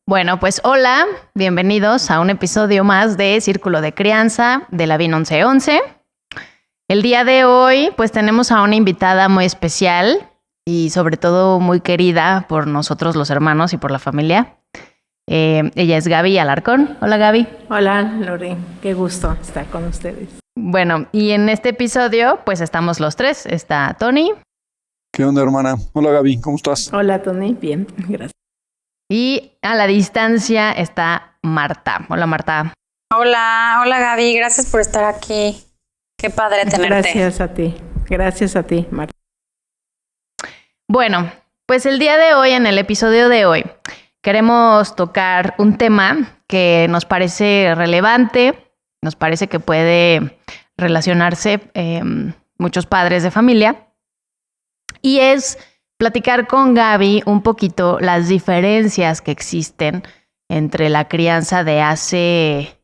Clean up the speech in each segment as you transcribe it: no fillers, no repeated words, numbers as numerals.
Bueno, pues hola, bienvenidos a un episodio más de Círculo de Crianza de la VIN 1111. El día de hoy pues tenemos a una invitada muy especial y sobre todo muy querida por nosotros los hermanos y por la familia. Ella es Gaby Alarcón. Hola Gaby. Hola Lore, qué gusto estar con ustedes. Bueno, y en este episodio pues estamos los tres. Está Tony. ¿Qué onda, hermana? Hola Gaby, ¿cómo estás? Hola Tony, bien, gracias. Y a la distancia está Marta. Hola Marta. Hola Gaby, gracias por estar aquí. Qué padre tenerte. Gracias a ti, Marta. Bueno, pues el día de hoy, en el episodio de hoy, queremos tocar un tema que nos parece relevante, nos parece que puede relacionarse muchos padres de familia, y es platicar con Gaby un poquito las diferencias que existen entre la crianza de hace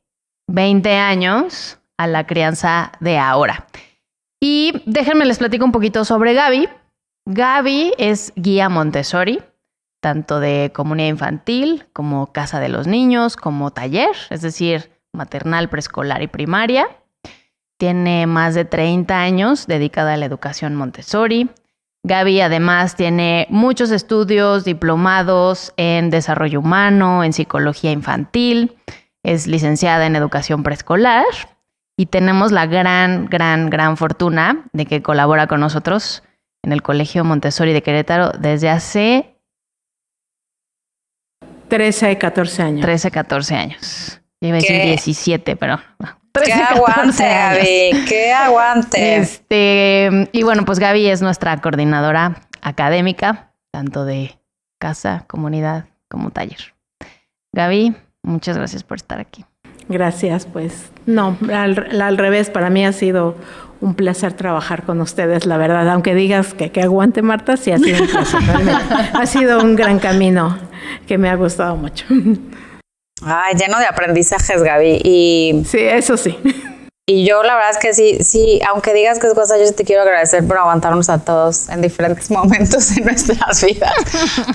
20 años a la crianza de ahora. Y déjenme les platico un poquito sobre Gaby. Gaby es guía Montessori, tanto de comunidad infantil como casa de los niños, como taller, es decir, maternal, preescolar y primaria. Tiene más de 30 años dedicada a la educación Montessori. Gaby además tiene muchos estudios diplomados en desarrollo humano, en psicología infantil, es licenciada en educación preescolar y tenemos la gran fortuna de que colabora con nosotros en el Colegio Montessori de Querétaro desde hace 13, 14 años. 13, 14 años. Yo iba a decir 17, pero no. 13, ¡qué aguante, Gaby! ¡Qué aguante! Y bueno, pues Gaby es nuestra coordinadora académica, tanto de casa, comunidad, como taller. Gaby, muchas gracias por estar aquí. Gracias, pues. No, al revés, para mí ha sido un placer trabajar con ustedes, la verdad. Aunque digas que aguante, Marta, sí ha sido un placer. Ha sido un gran camino que me ha gustado mucho. Ay, lleno de aprendizajes, Gaby. Y sí, eso sí. Y yo la verdad es que sí, aunque digas que es cosa, yo sí te quiero agradecer por aguantarnos a todos en diferentes momentos en nuestras vidas.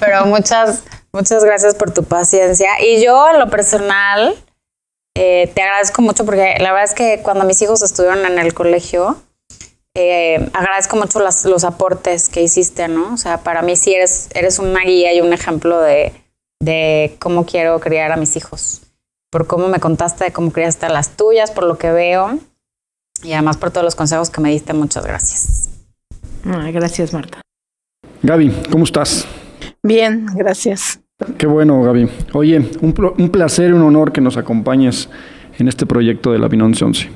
Pero muchas gracias por tu paciencia. Y yo, en lo personal, te agradezco mucho porque la verdad es que cuando mis hijos estuvieron en el colegio, agradezco mucho los aportes que hiciste, ¿no? O sea, para mí sí eres una guía y un ejemplo de cómo quiero criar a mis hijos, por cómo me contaste de cómo criaste a las tuyas, por lo que veo y además por todos los consejos que me diste. Muchas gracias. Gracias, Marta. Gaby, ¿cómo estás? Bien, gracias. Qué bueno, Gaby. Oye, un placer y un honor que nos acompañes en este proyecto de la VIN 1111.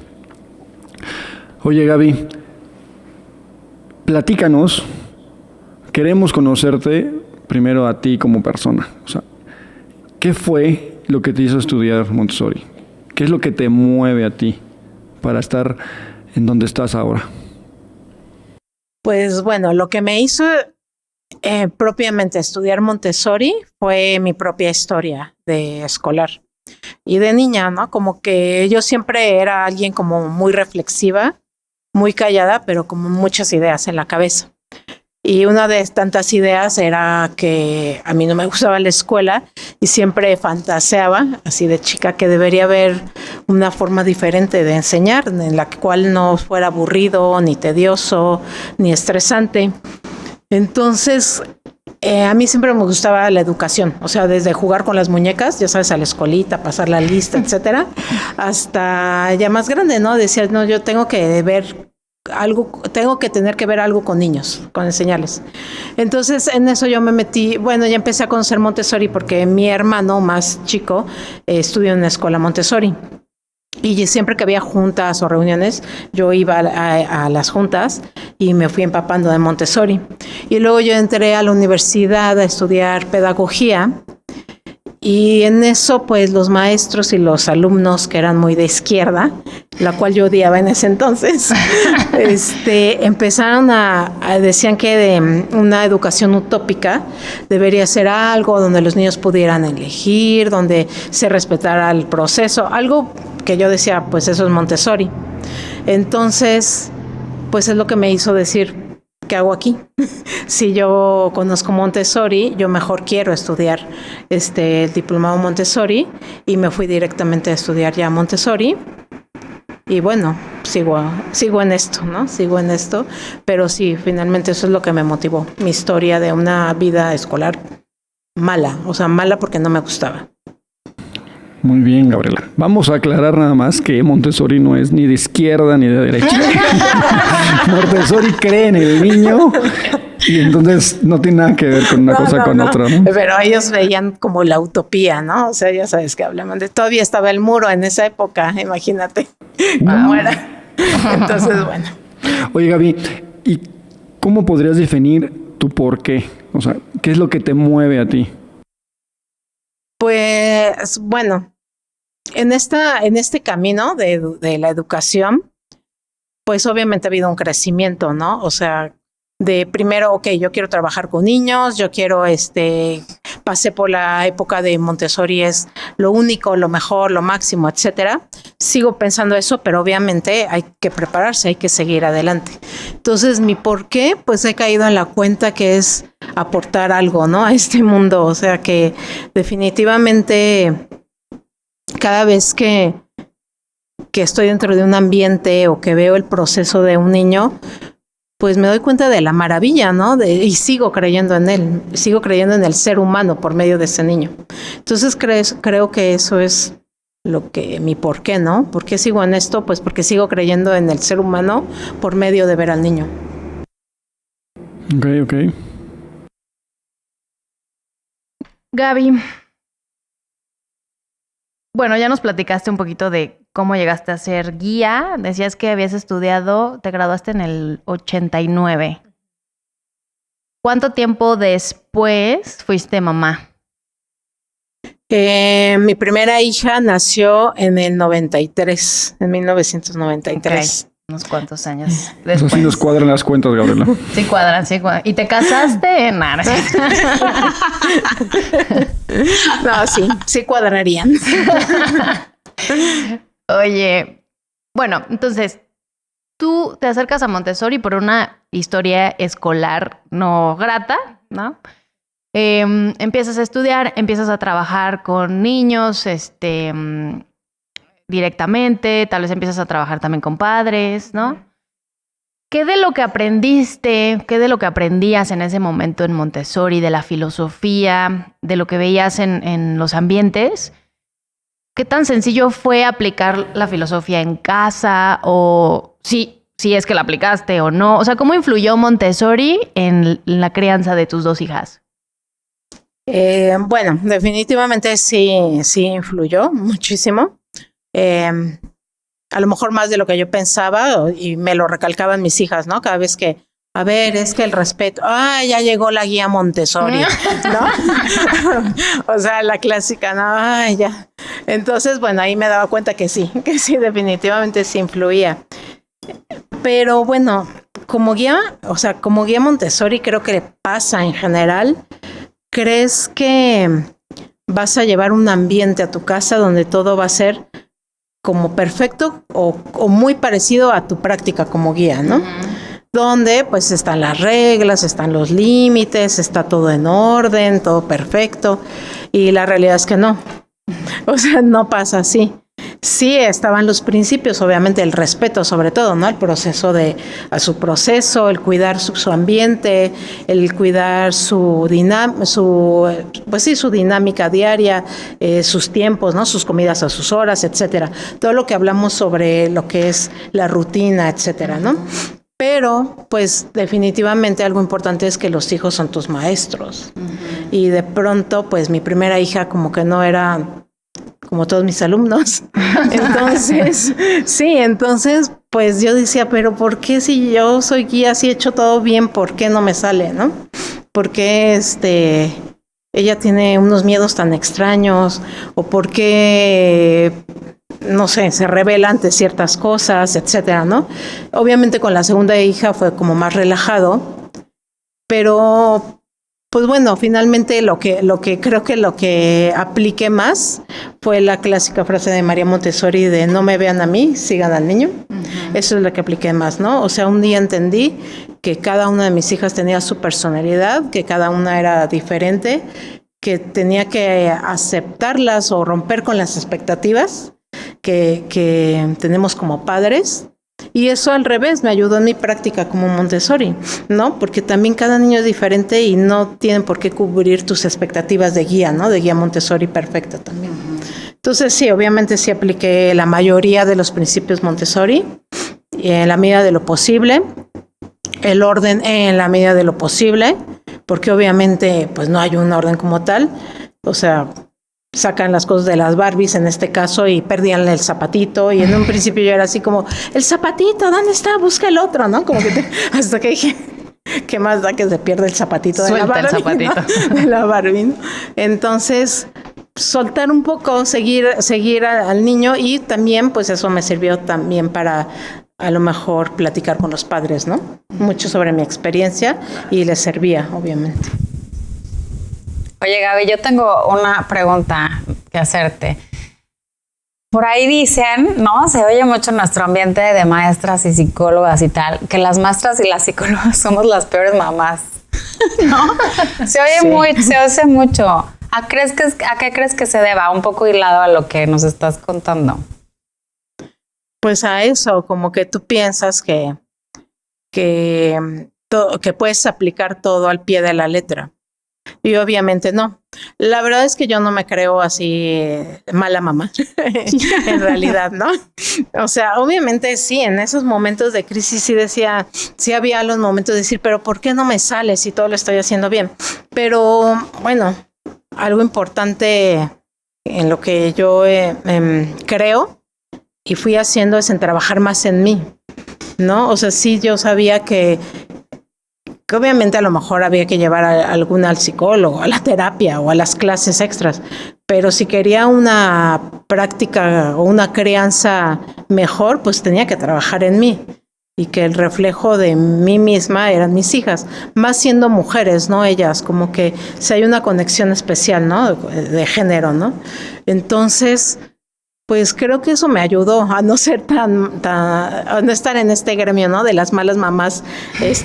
Oye, Gaby, platícanos. Queremos conocerte primero a ti como persona. O sea, ¿qué fue lo que te hizo estudiar Montessori? ¿Qué es lo que te mueve a ti para estar en donde estás ahora? Pues bueno, lo que me hizo propiamente estudiar Montessori fue mi propia historia de escolar y de niña, ¿no? Como que yo siempre era alguien como muy reflexiva, muy callada, pero con muchas ideas en la cabeza. Y una de tantas ideas era que a mí no me gustaba la escuela y siempre fantaseaba, así de chica, que debería haber una forma diferente de enseñar, en la cual no fuera aburrido, ni tedioso, ni estresante. Entonces, a mí siempre me gustaba la educación, o sea, desde jugar con las muñecas, ya sabes, a la escuelita, pasar la lista, etcétera, hasta ya más grande, ¿no? Decía, no, yo tengo que ver tener que ver algo con niños, con enseñarles. Entonces, en eso yo me metí, bueno, ya empecé a conocer Montessori porque mi hermano más chico estudió en una escuela Montessori. Y siempre que había juntas o reuniones, yo iba a las juntas y me fui empapando de Montessori. Y luego yo entré a la universidad a estudiar pedagogía. Y en eso, pues, los maestros y los alumnos que eran muy de izquierda, la cual yo odiaba en ese entonces, empezaron decían que de una educación utópica debería ser algo donde los niños pudieran elegir, donde se respetara el proceso, algo que yo decía, pues eso es Montessori. Entonces, pues es lo que me hizo decir, ¿qué hago aquí? Si yo conozco Montessori, yo mejor quiero estudiar el diplomado Montessori y me fui directamente a estudiar ya Montessori. Y bueno, sigo en esto, ¿no? Sigo en esto, pero sí, finalmente eso es lo que me motivó, mi historia de una vida escolar mala, o sea, mala porque no me gustaba. Muy bien, Gabriela. Vamos a aclarar nada más que Montessori no es ni de izquierda ni de derecha. Montessori cree en el niño y entonces no tiene nada que ver con una cosa con otra, ¿no? Pero ellos veían como la utopía, ¿no? O sea, ya sabes que hablaban de... Todavía estaba el muro en esa época, imagínate cómo era. Entonces, bueno. Oye, Gaby, ¿y cómo podrías definir tu por qué? O sea, ¿qué es lo que te mueve a ti? Pues, bueno, en este camino de la educación, pues obviamente ha habido un crecimiento, ¿no? O sea, de primero, ok, yo quiero trabajar con niños, yo quiero, pasé por la época de Montessori, es lo único, lo mejor, lo máximo, etcétera. Sigo pensando eso, pero obviamente hay que prepararse, hay que seguir adelante. Entonces, mi por qué, pues he caído en la cuenta que es aportar algo, ¿no? A este mundo, o sea que definitivamente cada vez que estoy dentro de un ambiente o que veo el proceso de un niño, pues me doy cuenta de la maravilla, ¿no? Y sigo creyendo en él, sigo creyendo en el ser humano por medio de ese niño. Entonces creo que eso es mi por qué, ¿no? ¿Por qué sigo en esto? Pues porque sigo creyendo en el ser humano por medio de ver al niño. Ok. Gaby, bueno, ya nos platicaste un poquito de cómo llegaste a ser guía. Decías que habías estudiado, te graduaste en el 89. ¿Cuánto tiempo después fuiste mamá? Mi primera hija nació en el 93, en 1993. Okay. Unos cuantos años Eso después. sí nos cuadran las cuentas, Gabriela. Sí cuadran. ¿Y te casaste? No, no. No, sí cuadrarían. Oye, bueno, entonces, tú te acercas a Montessori por una historia escolar no grata, ¿no? Empiezas a estudiar, empiezas a trabajar con niños, directamente, tal vez empiezas a trabajar también con padres, ¿no? ¿Qué de lo que aprendiste, qué de lo que aprendías en ese momento en Montessori, de la filosofía, de lo que veías en los ambientes, qué tan sencillo fue aplicar la filosofía en casa o si es que la aplicaste o no? O sea, ¿cómo influyó Montessori en la crianza de tus dos hijas? Bueno, definitivamente sí influyó muchísimo. A lo mejor más de lo que yo pensaba y me lo recalcaban mis hijas, ¿no? Cada vez que, a ver, es que el respeto, ya llegó la guía Montessori, ¿no? O sea, la clásica, no, ya. Entonces, bueno, ahí me daba cuenta que sí, definitivamente sí influía. Pero bueno, como guía Montessori creo que pasa en general. ¿Crees que vas a llevar un ambiente a tu casa donde todo va a ser como perfecto o muy parecido a tu práctica como guía, ¿no? Donde pues están las reglas, están los límites, está todo en orden, todo perfecto, y la realidad es que no. O sea, no pasa así. Sí estaban los principios, obviamente el respeto sobre todo, ¿no? El proceso a su proceso, el cuidar su ambiente, el cuidar su dinámica diaria, sus tiempos, ¿no? Sus comidas a sus horas, etcétera. Todo lo que hablamos sobre lo que es la rutina, etcétera, ¿no? Pero, pues, definitivamente algo importante es que los hijos son tus maestros. Y de pronto, pues, mi primera hija como que no era como todos mis alumnos. Entonces, pues yo decía, pero ¿por qué si yo soy guía, si he hecho todo bien, por qué no me sale, no? ¿Por qué ella tiene unos miedos tan extraños? ¿O por qué, no sé, se revela ante ciertas cosas, etcétera, ¿no? Obviamente con la segunda hija fue como más relajado, pero Pues bueno, finalmente lo que creo que lo que apliqué más fue la clásica frase de María Montessori de no me vean a mí, sigan al niño. Eso es lo que apliqué más, ¿no? O sea, un día entendí que cada una de mis hijas tenía su personalidad, que cada una era diferente, que tenía que aceptarlas o romper con las expectativas que tenemos como padres. Y eso al revés me ayudó en mi práctica como Montessori, ¿no? Porque también cada niño es diferente y no tienen por qué cubrir tus expectativas de guía, ¿no? De guía Montessori perfecta también. Entonces sí, obviamente sí apliqué la mayoría de los principios Montessori en la medida de lo posible, el orden en la medida de lo posible, porque obviamente pues no hay un orden como tal, o sea, sacan las cosas de las Barbies en este caso y perdían el zapatito y en un principio yo era así como, el zapatito, ¿dónde está? Busca el otro, ¿no? Como que hasta que dije, ¿qué más da que se pierde el zapatito de la Barbie? Suelta el zapatito. ¿No? De la Barbie, ¿no? Entonces, soltar un poco, seguir al niño y también pues eso me sirvió también para a lo mejor platicar con los padres, ¿no? Mucho sobre mi experiencia y les servía, obviamente. Oye, Gaby, yo tengo una pregunta que hacerte. Por ahí dicen, ¿no? Se oye mucho en nuestro ambiente de maestras y psicólogas y tal, que las maestras y las psicólogas somos las peores mamás, ¿no? Se oye mucho. ¿A qué crees que se deba? Un poco hilado a lo que nos estás contando. Pues a eso, como que tú piensas que puedes aplicar todo al pie de la letra. Y obviamente no. La verdad es que yo no me creo así mala mamá, en realidad, ¿no? O sea, obviamente sí, en esos momentos de crisis sí había los momentos de decir, pero ¿por qué no me sale si todo lo estoy haciendo bien? Pero bueno, algo importante en lo que yo creo y fui haciendo es en trabajar más en mí, ¿no? O sea, sí, yo sabía que obviamente a lo mejor había que llevar a alguna al psicólogo, a la terapia o a las clases extras, pero si quería una práctica o una crianza mejor, pues tenía que trabajar en mí y que el reflejo de mí misma eran mis hijas, más siendo mujeres, ¿no? Ellas, como que si hay una conexión especial, ¿no? De género, ¿no? Entonces, pues creo que eso me ayudó a no ser a no estar en este gremio, ¿no? De las malas mamás,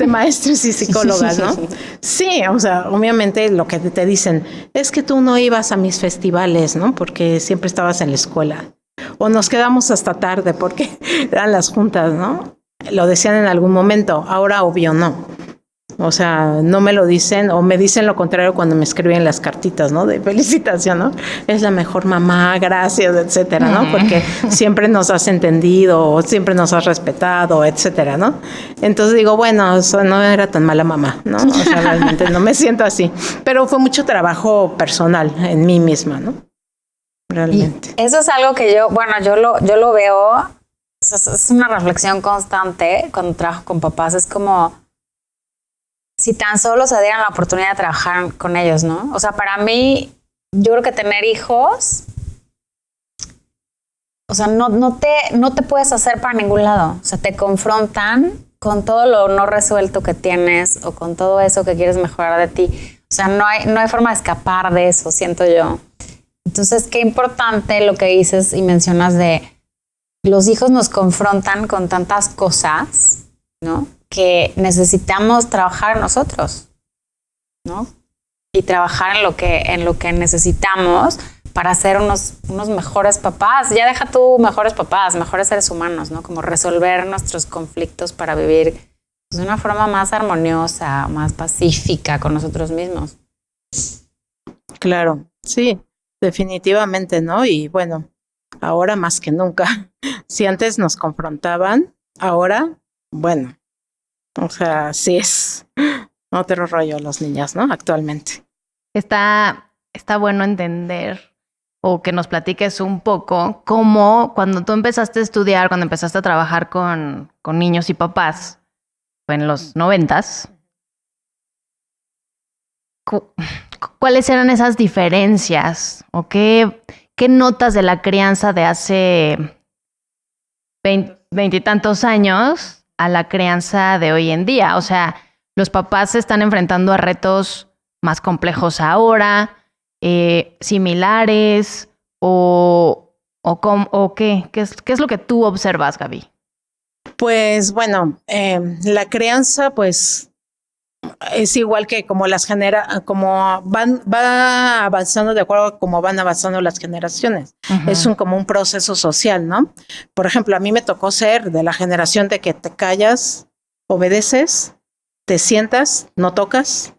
maestras y psicólogas, ¿no? Sí, o sea, obviamente lo que te dicen es que tú no ibas a mis festivales, ¿no? Porque siempre estabas en la escuela. O nos quedamos hasta tarde porque eran las juntas, ¿no? Lo decían en algún momento, ahora obvio no. O sea, no me lo dicen o me dicen lo contrario cuando me escriben las cartitas, ¿no? De felicitación, ¿no? Es la mejor mamá, gracias, etcétera, ¿no? Porque siempre nos has entendido o siempre nos has respetado, etcétera, ¿no? Entonces digo, bueno, eso no era tan mala mamá, ¿no? O sea, realmente no me siento así. Pero fue mucho trabajo personal en mí misma, ¿no? Realmente. Y eso es algo que yo lo veo, es una reflexión constante cuando trabajo con papás, es como si tan solo se dieran la oportunidad de trabajar con ellos, ¿no? O sea, para mí, yo creo que tener hijos, o sea, no te puedes hacer para ningún lado. O sea, te confrontan con todo lo no resuelto que tienes o con todo eso que quieres mejorar de ti. O sea, no hay forma de escapar de eso, siento yo. Entonces, qué importante lo que dices y mencionas de los hijos nos confrontan con tantas cosas, ¿no? Que necesitamos trabajar nosotros, ¿no? Y trabajar en lo que necesitamos para ser unos mejores papás. Ya deja tú mejores papás, mejores seres humanos, ¿no? Como resolver nuestros conflictos para vivir pues, de una forma más armoniosa, más pacífica con nosotros mismos. Claro, sí, definitivamente, ¿no? Y bueno, ahora más que nunca. Si antes nos confrontaban, ahora, bueno, o sea, sí es otro rollo los niños, ¿no? Actualmente. Está bueno entender o que nos platiques un poco cómo cuando tú empezaste a estudiar, cuando empezaste a trabajar con niños y papás, fue en los 90s, ¿cuáles eran esas diferencias o qué notas de la crianza de hace 20 y tantos años a la crianza de hoy en día? O sea, los papás se están enfrentando a retos más complejos ahora, similares o qué? ¿Qué es lo que tú observas, Gaby? Pues bueno, la crianza pues es igual que como como va avanzando de acuerdo a cómo van avanzando las generaciones. Uh-huh. Es como un proceso social, ¿no? Por ejemplo, a mí me tocó ser de la generación de que te callas, obedeces, te sientas, no tocas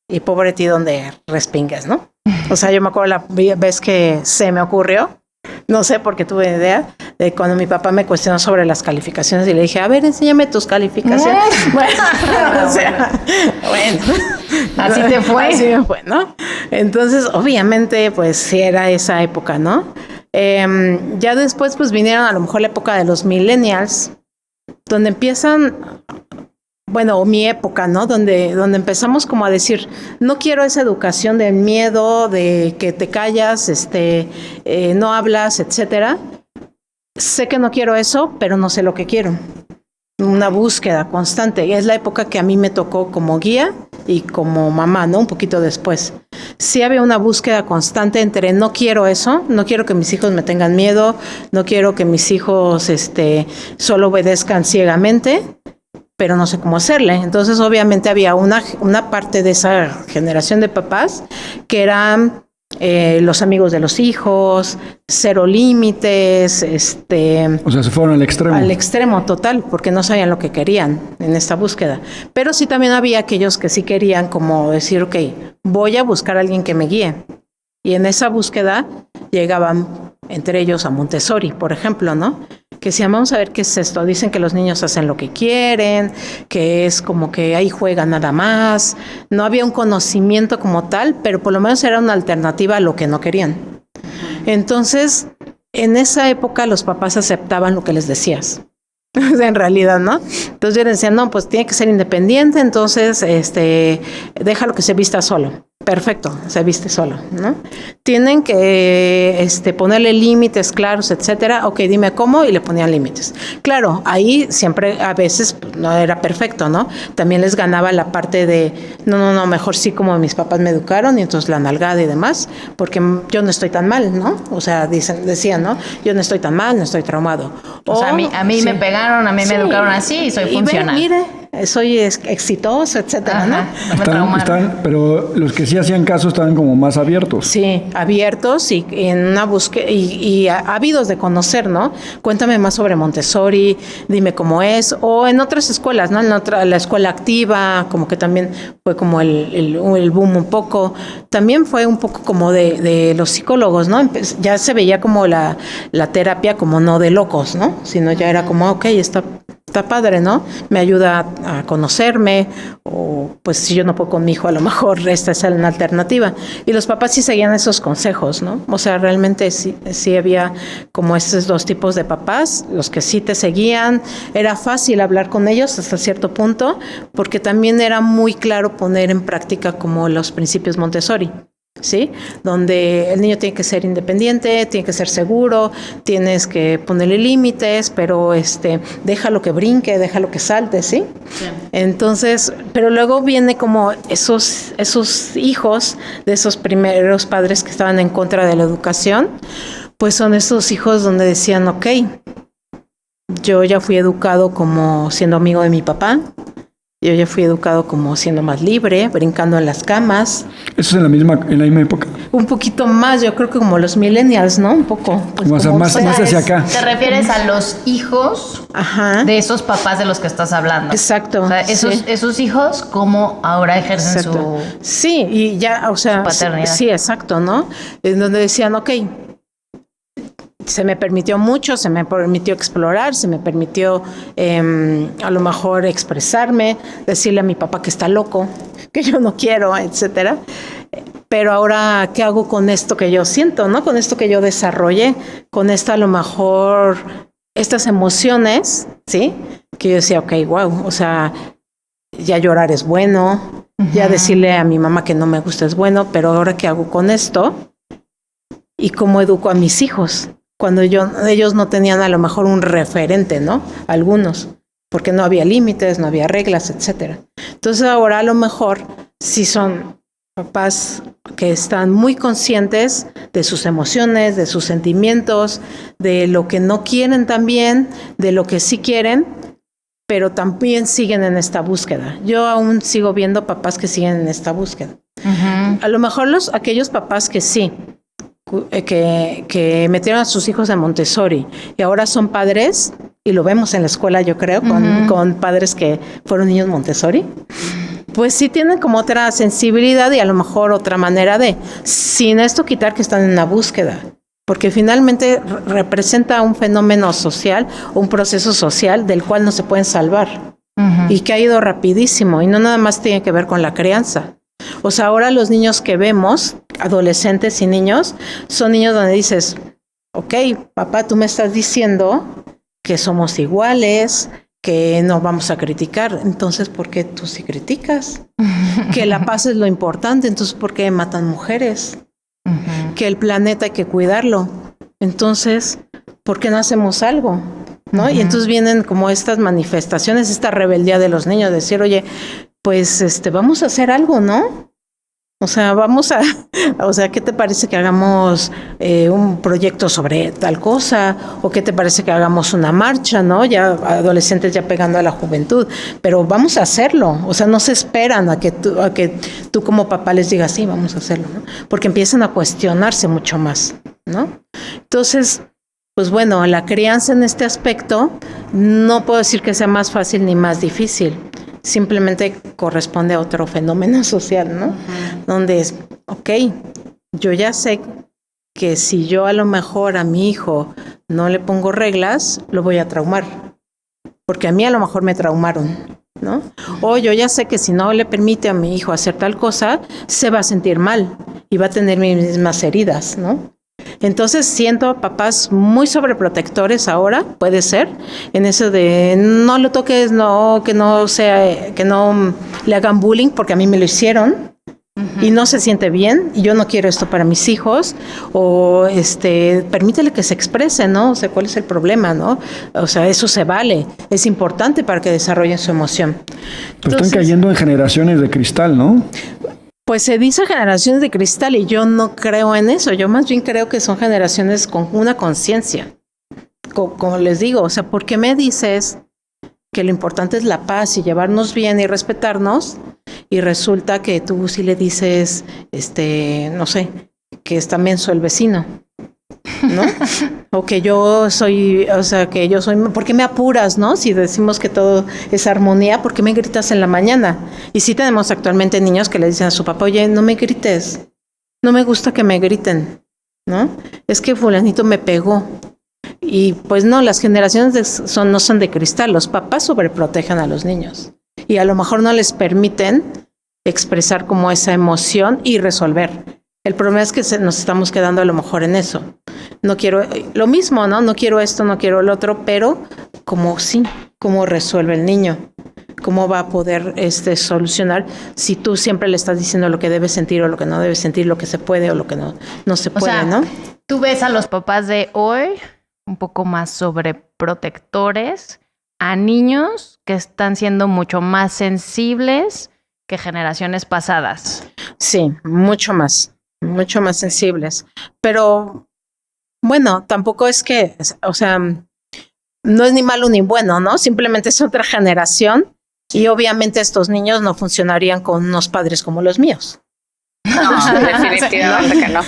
y pobre ti donde respingues, ¿no? O sea, yo me acuerdo la vez que se me ocurrió, no sé por qué tuve idea, de cuando mi papá me cuestionó sobre las calificaciones y le dije, a ver, enséñame tus calificaciones. Bueno, o sea, bueno. Así te fue. Así me fue, ¿no? Entonces, obviamente, pues sí era esa época, ¿no? Ya después, pues vinieron a lo mejor la época de los millennials, donde empiezan... Bueno, mi época, ¿no? Donde empezamos como a decir, no quiero esa educación del miedo, de que te callas, no hablas, etcétera. Sé que no quiero eso, pero no sé lo que quiero. Una búsqueda constante. Y es la época que a mí me tocó como guía y como mamá, ¿no? Un poquito después. Sí había una búsqueda constante entre no quiero eso, no quiero que mis hijos me tengan miedo, no quiero que mis hijos solo obedezcan ciegamente, pero no sé cómo hacerle. Entonces, obviamente, había una parte de esa generación de papás que eran los amigos de los hijos, cero límites, O sea, se fueron al extremo. Al extremo total, porque no sabían lo que querían en esta búsqueda. Pero sí también había aquellos que sí querían como decir, ok, voy a buscar a alguien que me guíe. Y en esa búsqueda llegaban entre ellos a Montessori, por ejemplo, ¿no? Que decían, vamos a ver qué es esto. Dicen que los niños hacen lo que quieren, que es como que ahí juegan nada más. No había un conocimiento como tal, pero por lo menos era una alternativa a lo que no querían. Entonces, en esa época los papás aceptaban lo que les decías. En realidad, ¿no? Entonces ellos decían, no, pues tiene que ser independiente, entonces déjalo que se vista solo. Perfecto, se viste solo, ¿no? Tienen que ponerle límites claros, etcétera. Ok, dime cómo, y le ponían límites. Claro, ahí siempre, a veces, no era perfecto, ¿no? También les ganaba la parte de, no, mejor sí como mis papás me educaron, y entonces la nalgada y demás, porque yo no estoy tan mal, ¿no? O sea, decían, ¿no? Yo no estoy tan mal, no estoy traumado. O sea, a mí sí. Me pegaron, a mí me educaron así y soy funcional. Mire, soy exitoso, etcétera, ¿no? Pero los que sí hacían caso estaban como más abiertos. Sí, abiertos y en una búsqueda y ávidos de conocer, ¿no? Cuéntame más sobre Montessori, dime cómo es, o en otras escuelas, ¿no? La escuela activa, como que también fue como el boom un poco. También fue un poco como de los psicólogos, ¿no? Ya se veía como la terapia como no de locos, ¿no? Sino ya era como, ok, está padre, ¿no? Me ayuda a conocerme, o pues si yo no puedo con mi hijo, a lo mejor esta es una alternativa. Y los papás sí seguían esos consejos, ¿no? O sea, realmente sí había como estos dos tipos de papás, los que sí te seguían. Era fácil hablar con ellos hasta cierto punto, porque también era muy claro poner en práctica como los principios Montessori. ¿Sí? Donde el niño tiene que ser independiente, tiene que ser seguro, tienes que ponerle límites, pero déjalo que brinque, déjalo que salte, ¿sí? Sí. Entonces, pero luego viene como esos hijos de esos primeros padres que estaban en contra de la educación, pues son esos hijos donde decían, ok, yo ya fui educado como siendo amigo de mi papá. Yo ya fui educado como siendo más libre, brincando en las camas. ¿Eso es en la misma época? Un poquito más, yo creo que como los millennials, ¿no? Un poco. Pues o sea, más hacia acá. ¿Te refieres a los hijos de esos papás de los que estás hablando? Exacto. O sea, esos hijos, ¿cómo ahora ejercen su Sí, y ya, o sea, paternidad? Sí, exacto, ¿no? En donde decían, ok, se me permitió mucho, se me permitió explorar, se me permitió a lo mejor expresarme, decirle a mi papá que está loco, que yo no quiero, etcétera. Pero ahora, ¿qué hago con esto que yo siento, no? Con esto que yo desarrollé, con esta a lo mejor, estas emociones, ¿sí? Que yo decía, ok, wow, o sea, ya llorar es bueno, ya decirle a mi mamá que no me gusta es bueno, pero ahora, ¿qué hago con esto? ¿Y cómo educo a mis hijos? Cuando ellos no tenían a lo mejor un referente, ¿no? Algunos, porque no había límites, no había reglas, etcétera. Entonces ahora a lo mejor sí son papás que están muy conscientes de sus emociones, de sus sentimientos, de lo que no quieren también, de lo que sí quieren, pero también siguen en esta búsqueda. Yo aún sigo viendo papás que siguen en esta búsqueda. Uh-huh. A lo mejor aquellos papás que sí, que metieron a sus hijos en Montessori y ahora son padres, y lo vemos en la escuela, yo creo, con padres que fueron niños Montessori, pues sí tienen como otra sensibilidad y a lo mejor otra manera de, sin esto quitar que están en una búsqueda, porque finalmente representa un fenómeno social, un proceso social del cual no se pueden salvar y que ha ido rapidísimo y no nada más tiene que ver con la crianza. O sea, ahora los niños que vemos, adolescentes y niños, son niños donde dices, ok, papá, tú me estás diciendo que somos iguales, que no vamos a criticar, entonces ¿por qué tú sí criticas? Que la paz es lo importante, entonces ¿por qué matan mujeres? Que el planeta hay que cuidarlo, entonces ¿por qué no hacemos algo? ¿No? Y entonces vienen como estas manifestaciones, esta rebeldía de los niños, decir, oye, pues vamos a hacer algo, ¿no? O sea, ¿qué te parece que hagamos un proyecto sobre tal cosa? ¿O qué te parece que hagamos una marcha, ¿no? Ya adolescentes ya pegando a la juventud, pero vamos a hacerlo. O sea, no se esperan a que tú como papá les digas, sí, vamos a hacerlo, ¿no? Porque empiezan a cuestionarse mucho más, ¿no? Entonces, pues bueno, la crianza en este aspecto no puedo decir que sea más fácil ni más difícil. Simplemente corresponde a otro fenómeno social, ¿no? Donde es, ok, yo ya sé que si yo a lo mejor a mi hijo no le pongo reglas, lo voy a traumar. Porque a mí a lo mejor me traumaron, ¿no? O yo ya sé que si no le permite a mi hijo hacer tal cosa, se va a sentir mal y va a tener mis mismas heridas, ¿no? Entonces siento a papás muy sobreprotectores ahora, puede ser, en eso de no lo toques, no, que no le hagan bullying porque a mí me lo hicieron y no se siente bien y yo no quiero esto para mis hijos, o permítele que se exprese, ¿no? O sea, ¿cuál es el problema, no? O sea, eso se vale, es importante para que desarrollen su emoción. Pues están cayendo en generaciones de cristal, ¿no? Pues se dice generaciones de cristal y yo no creo en eso, yo más bien creo que son generaciones con una conciencia. Como les digo, o sea, ¿por qué me dices que lo importante es la paz y llevarnos bien y respetarnos? Y resulta que tú sí le dices, no sé, que está menso el vecino, ¿no? O que yo soy, ¿por qué me apuras, no? Si decimos que todo es armonía, ¿por qué me gritas en la mañana? Y sí tenemos actualmente niños que le dicen a su papá, oye, no me grites, no me gusta que me griten, ¿no? Es que fulanito me pegó. Y pues no, las generaciones no son de cristal, los papás sobreprotegen a los niños. Y a lo mejor no les permiten expresar como esa emoción y resolver. El problema es que nos estamos quedando a lo mejor en eso. No quiero lo mismo, ¿no? No quiero esto, no quiero el otro, pero ¿cómo resuelve el niño? ¿Cómo va a poder solucionar si tú siempre le estás diciendo lo que debe sentir o lo que no debe sentir, lo que se puede o lo que no se puede, o sea, ¿no? Tú ves a los papás de hoy un poco más sobreprotectores, a niños que están siendo mucho más sensibles que generaciones pasadas. Sí, mucho más sensibles. Pero bueno, tampoco es que, o sea, no es ni malo ni bueno, ¿no? Simplemente es otra generación y obviamente estos niños no funcionarían con unos padres como los míos. No, definitivamente que no.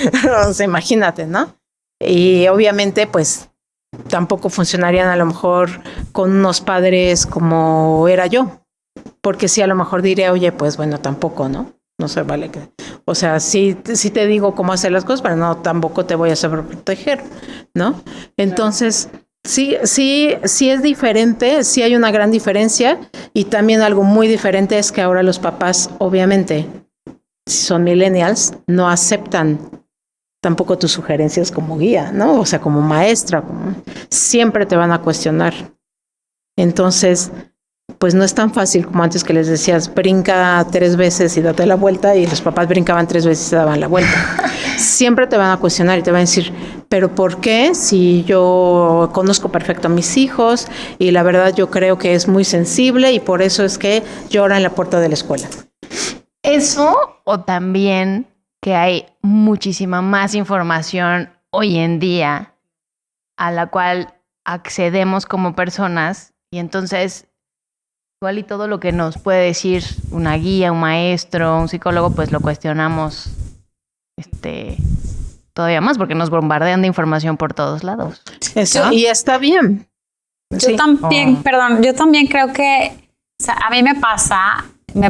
O sea, imagínate, ¿no? Y obviamente, pues, tampoco funcionarían a lo mejor con unos padres como era yo. Porque sí, a lo mejor diría, oye, pues bueno, tampoco, ¿no? No se vale que... O sea, sí te digo cómo hacer las cosas, pero no, tampoco te voy a sobreproteger, ¿no? Entonces, sí es diferente, sí hay una gran diferencia, y también algo muy diferente es que ahora los papás, obviamente, si son millennials, no aceptan tampoco tus sugerencias como guía, ¿no? O sea, como maestra, siempre te van a cuestionar. Entonces, pues no es tan fácil como antes que les decías, brinca 3 veces y date la vuelta, y los papás brincaban 3 veces y se daban la vuelta. Siempre te van a cuestionar y te van a decir, ¿pero por qué? Si yo conozco perfecto a mis hijos y la verdad yo creo que es muy sensible y por eso es que llora en la puerta de la escuela. ¿Eso o también que hay muchísima más información hoy en día a la cual accedemos como personas y entonces igual y todo lo que nos puede decir una guía, un maestro, un psicólogo, pues lo cuestionamos todavía más porque nos bombardean de información por todos lados? Eso, y está bien. Yo también, perdón, yo también creo que, o sea, a mí me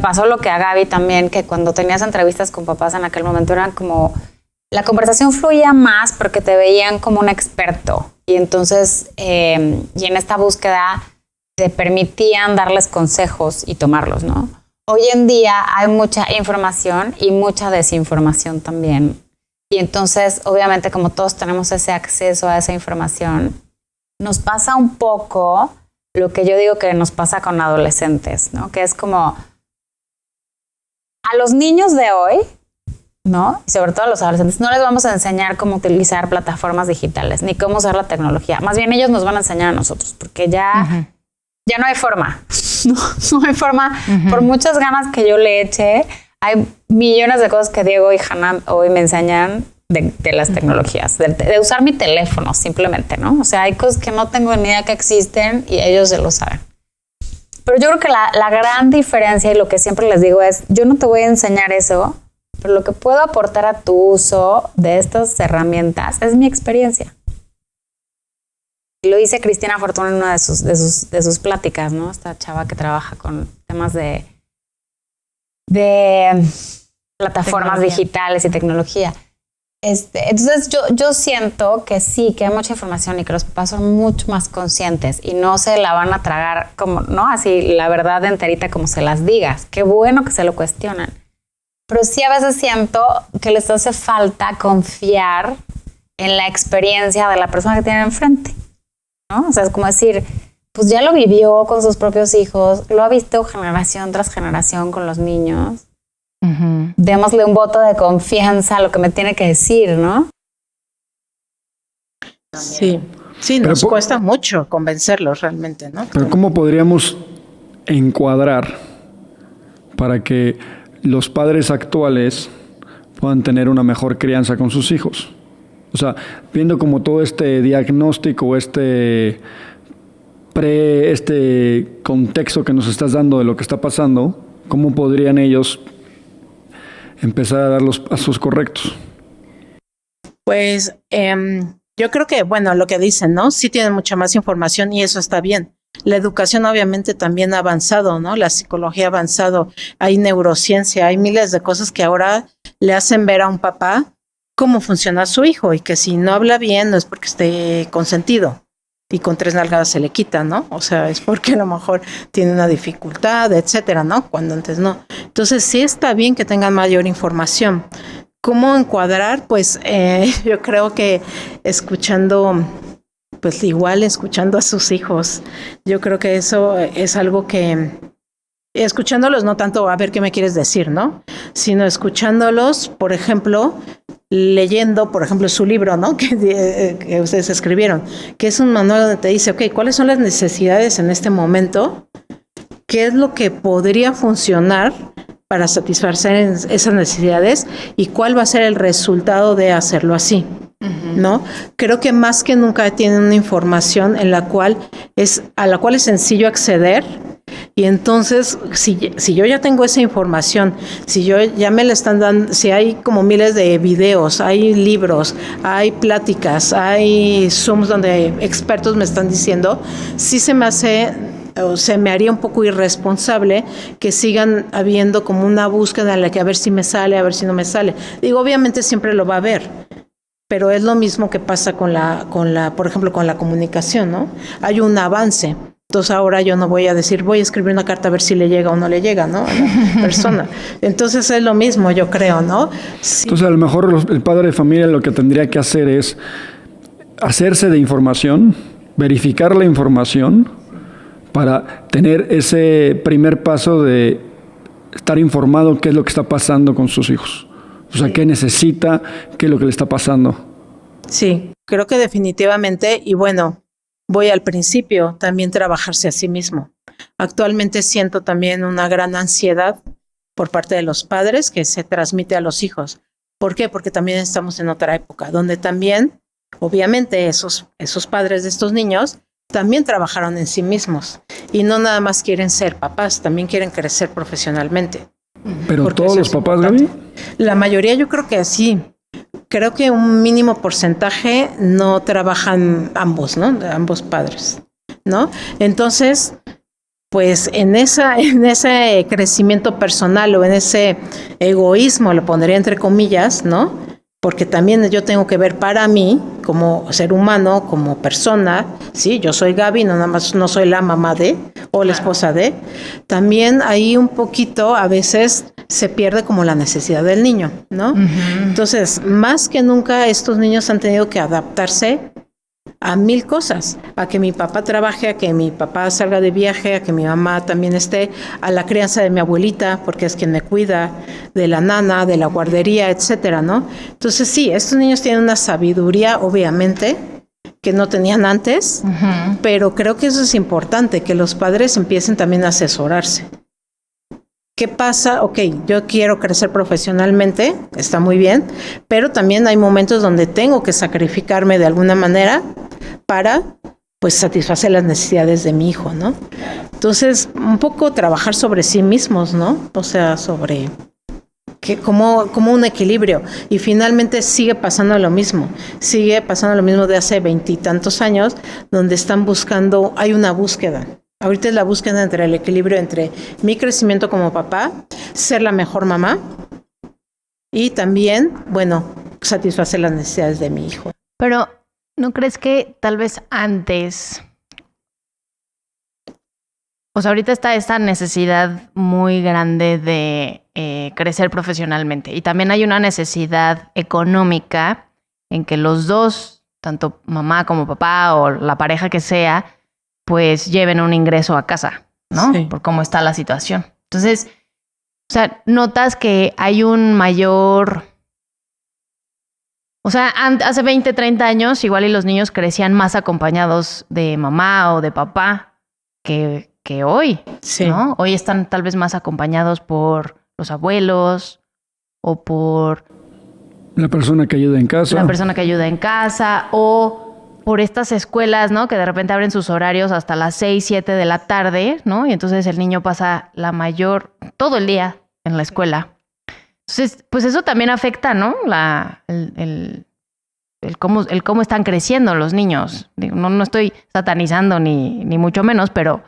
pasó lo que a Gaby también, que cuando tenías entrevistas con papás en aquel momento eran como, la conversación fluía más porque te veían como un experto y entonces, y en esta búsqueda te permitían darles consejos y tomarlos, ¿no? Hoy en día hay mucha información y mucha desinformación también. Y entonces, obviamente, como todos tenemos ese acceso a esa información, nos pasa un poco lo que yo digo que nos pasa con adolescentes, ¿no? Que es como a los niños de hoy, ¿no? Y sobre todo a los adolescentes, no les vamos a enseñar cómo utilizar plataformas digitales, ni cómo usar la tecnología. Más bien ellos nos van a enseñar a nosotros, porque ya no hay forma. No hay forma. Por muchas ganas que yo le eche, hay millones de cosas que Diego y Hannah hoy me enseñan de las tecnologías, de usar mi teléfono simplemente, ¿no? O sea, hay cosas que no tengo ni idea que existen y ellos se lo saben. Pero yo creo que la gran diferencia y lo que siempre les digo es, yo no te voy a enseñar eso, pero lo que puedo aportar a tu uso de estas herramientas es mi experiencia. Y lo dice Cristina Fortuna en una de sus pláticas, ¿no? Esta chava que trabaja con temas de plataformas digitales y tecnología. Entonces yo siento que sí, que hay mucha información y que los papás son mucho más conscientes y no se la van a tragar como, ¿no? Así la verdad enterita como se las digas. Qué bueno que se lo cuestionan. Pero sí a veces siento que les hace falta confiar en la experiencia de la persona que tienen enfrente, ¿no? O sea, es como decir, pues ya lo vivió con sus propios hijos, lo ha visto generación tras generación con los niños. Démosle un voto de confianza a lo que me tiene que decir, ¿no? Sí, nos cuesta mucho convencerlos realmente, ¿no? Pero ¿cómo podríamos encuadrar para que los padres actuales puedan tener una mejor crianza con sus hijos? O sea, viendo como todo este diagnóstico, este contexto que nos estás dando de lo que está pasando, ¿cómo podrían ellos empezar a dar los pasos correctos? Pues yo creo que, bueno, lo que dicen, ¿no? Sí tienen mucha más información y eso está bien. La educación obviamente también ha avanzado, ¿no? La psicología ha avanzado, hay neurociencia, hay miles de cosas que ahora le hacen ver a un papá cómo funciona su hijo y que si no habla bien no es porque esté consentido y con 3 nalgadas se le quita, ¿no? O sea, es porque a lo mejor tiene una dificultad, etcétera, ¿no? Cuando antes no. Entonces sí está bien que tengan mayor información. ¿Cómo encuadrar? Pues yo creo que escuchando a sus hijos. Yo creo que eso es algo que, escuchándolos no tanto a ver qué me quieres decir, ¿no? Sino escuchándolos, por ejemplo, leyendo, por ejemplo, su libro, ¿no? Que ustedes escribieron, que es un manual donde te dice, ok, ¿cuáles son las necesidades en este momento? ¿Qué es lo que podría funcionar para satisfacer esas necesidades? ¿Y cuál va a ser el resultado de hacerlo así? ¿No? Creo que más que nunca tienen una información a la cual es sencillo acceder. Y entonces, si yo ya tengo esa información, si yo ya me la están dando, si hay como miles de videos, hay libros, hay pláticas, hay Zooms donde expertos me están diciendo, sí se me hace, o se me haría un poco irresponsable que sigan habiendo como una búsqueda en la que a ver si me sale, a ver si no me sale. Digo, obviamente siempre lo va a haber, pero es lo mismo que pasa por ejemplo, con la comunicación, ¿no? Hay un avance. Entonces ahora yo no voy a decir, voy a escribir una carta a ver si le llega o no le llega, ¿no? A la persona. Entonces es lo mismo, yo creo, ¿no? Sí. Entonces a lo mejor el padre de familia lo que tendría que hacer es hacerse de información, verificar la información para tener ese primer paso de estar informado qué es lo que está pasando con sus hijos. O sea, qué necesita, qué es lo que le está pasando. Sí, creo que definitivamente, y bueno, voy al principio, también trabajarse a sí mismo. Actualmente siento también una gran ansiedad por parte de los padres que se transmite a los hijos. ¿Por qué? Porque también estamos en otra época, donde también, obviamente, esos padres de estos niños también trabajaron en sí mismos y no nada más quieren ser papás, también quieren crecer profesionalmente. ¿Pero Porque todos eso los es papás, importante. Gaby? La mayoría yo creo que sí. Creo que un mínimo porcentaje no trabajan ambos, ¿no? Ambos padres, ¿no? Entonces, pues en ese crecimiento personal o en ese egoísmo, lo pondría entre comillas, ¿no? Porque también yo tengo que ver para mí, como ser humano, como persona, sí, yo soy Gaby, no nada más no soy la mamá de o la esposa de. También ahí un poquito a veces se pierde como la necesidad del niño, ¿no? Entonces, más que nunca estos niños han tenido que adaptarse a 1000 cosas, a que mi papá trabaje, a que mi papá salga de viaje, a que mi mamá también esté, a la crianza de mi abuelita, porque es quien me cuida, de la nana, de la guardería, etcétera, ¿no? Entonces sí, estos niños tienen una sabiduría, obviamente, que no tenían antes, pero creo que eso es importante, que los padres empiecen también a asesorarse. ¿Qué pasa? Ok, yo quiero crecer profesionalmente, está muy bien, pero también hay momentos donde tengo que sacrificarme de alguna manera para, pues, satisfacer las necesidades de mi hijo, ¿no? Entonces, un poco trabajar sobre sí mismos, ¿no? O sea, sobre como un equilibrio. Y finalmente sigue pasando lo mismo de hace 20 y tantos años, donde están buscando, hay una búsqueda. Ahorita es la búsqueda entre el equilibrio entre mi crecimiento como papá, ser la mejor mamá y también, bueno, satisfacer las necesidades de mi hijo. Pero, ¿no crees que tal vez antes, o sea, ahorita está esta necesidad muy grande de crecer profesionalmente y también hay una necesidad económica en que los dos, tanto mamá como papá o la pareja que sea, pues lleven un ingreso a casa, ¿no? Sí. Por cómo está la situación. Entonces, o sea, notas que hay un mayor... O sea, hace 20, 30 años igual y los niños crecían más acompañados de mamá o de papá que hoy, Sí. ¿no? Hoy están tal vez más acompañados por los abuelos o por La persona que ayuda en casa. la persona que ayuda en casa o por estas escuelas, ¿no? Que de repente abren sus horarios hasta las 6, 7 de la tarde, ¿no? Y entonces el niño pasa todo el día en la escuela. Entonces, pues eso también afecta, ¿no? El cómo están creciendo los niños. Digo, no estoy satanizando ni mucho menos, pero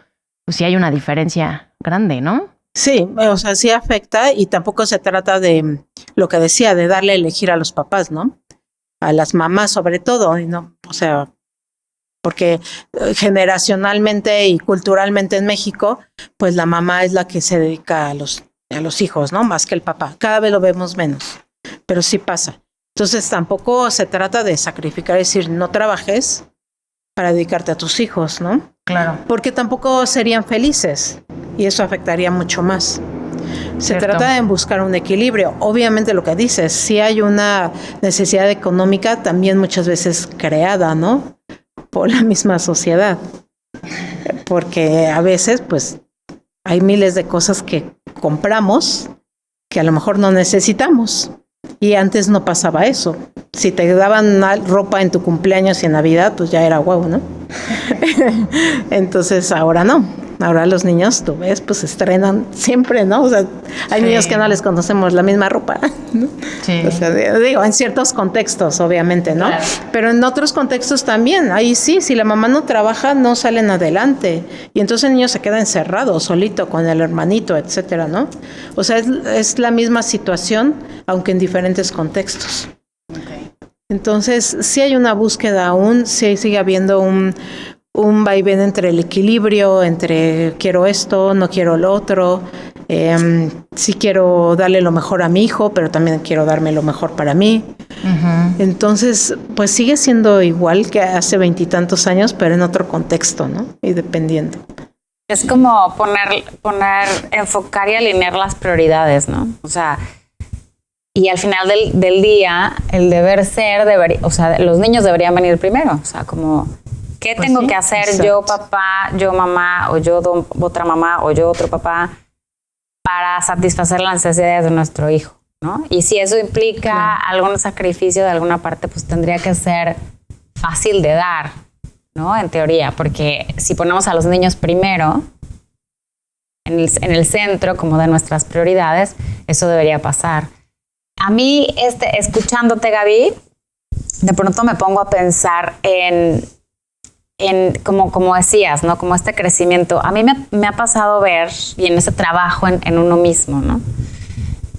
pues sí hay una diferencia grande, ¿no? Sí, o sea, sí afecta y tampoco se trata de lo que decía, de darle a elegir a los papás, ¿no? A las mamás sobre todo, y no, o sea, porque generacionalmente y culturalmente en México, pues la mamá es la que se dedica a los hijos, ¿no? Más que el papá. Cada vez lo vemos menos, pero sí pasa. Entonces tampoco se trata de sacrificar, es decir, no trabajes para dedicarte a tus hijos, ¿no? Claro. Porque tampoco serían felices y eso afectaría mucho más. Se Cierto. trata de buscar un equilibrio. Obviamente lo que dices, si hay una necesidad económica también muchas veces creada, ¿no? Por la misma sociedad. Porque a veces, pues, hay miles de cosas que compramos que a lo mejor no necesitamos. Y antes no pasaba eso. Si te daban ropa en tu cumpleaños y en Navidad, pues ya era guau, ¿no? Entonces ahora no. Ahora los niños, tú ves, pues estrenan siempre, ¿no? O sea, hay niños que no les conocemos la misma ropa, ¿no? Sí. O sea, digo, en ciertos contextos, obviamente, ¿no? Claro. Pero en otros contextos también. Ahí sí, si la mamá no trabaja, no salen adelante. Y entonces el niño se queda encerrado, solito, con el hermanito, etcétera, ¿no? O sea, es la misma situación, aunque en diferentes contextos. Okay. Entonces, sí hay una búsqueda aún, sí sigue habiendo un vaivén entre el equilibrio, entre quiero esto, no quiero lo otro, sí quiero darle lo mejor a mi hijo, pero también quiero darme lo mejor para mí. Uh-huh. Entonces, pues sigue siendo igual que hace 20 y tantos años, pero en otro contexto, ¿no? Y dependiendo. Es como enfocar y alinear las prioridades, ¿no? O sea, y al final del día, el deber ser, o sea, los niños deberían venir primero. O sea, como, ¿qué Pues tengo sí, que hacer exacto. yo papá, yo mamá, o yo otra mamá, o yo otro papá, para satisfacer las necesidades de nuestro hijo, ¿no? Y si eso implica algún sacrificio de alguna parte, pues tendría que ser fácil de dar, ¿no? En teoría, porque si ponemos a los niños primero, en el centro como de nuestras prioridades, eso debería pasar. A mí, escuchándote, Gaby, de pronto me pongo a pensar en como decías, ¿no? Como este crecimiento. A mí me ha pasado ver, y en ese trabajo en uno mismo, ¿no?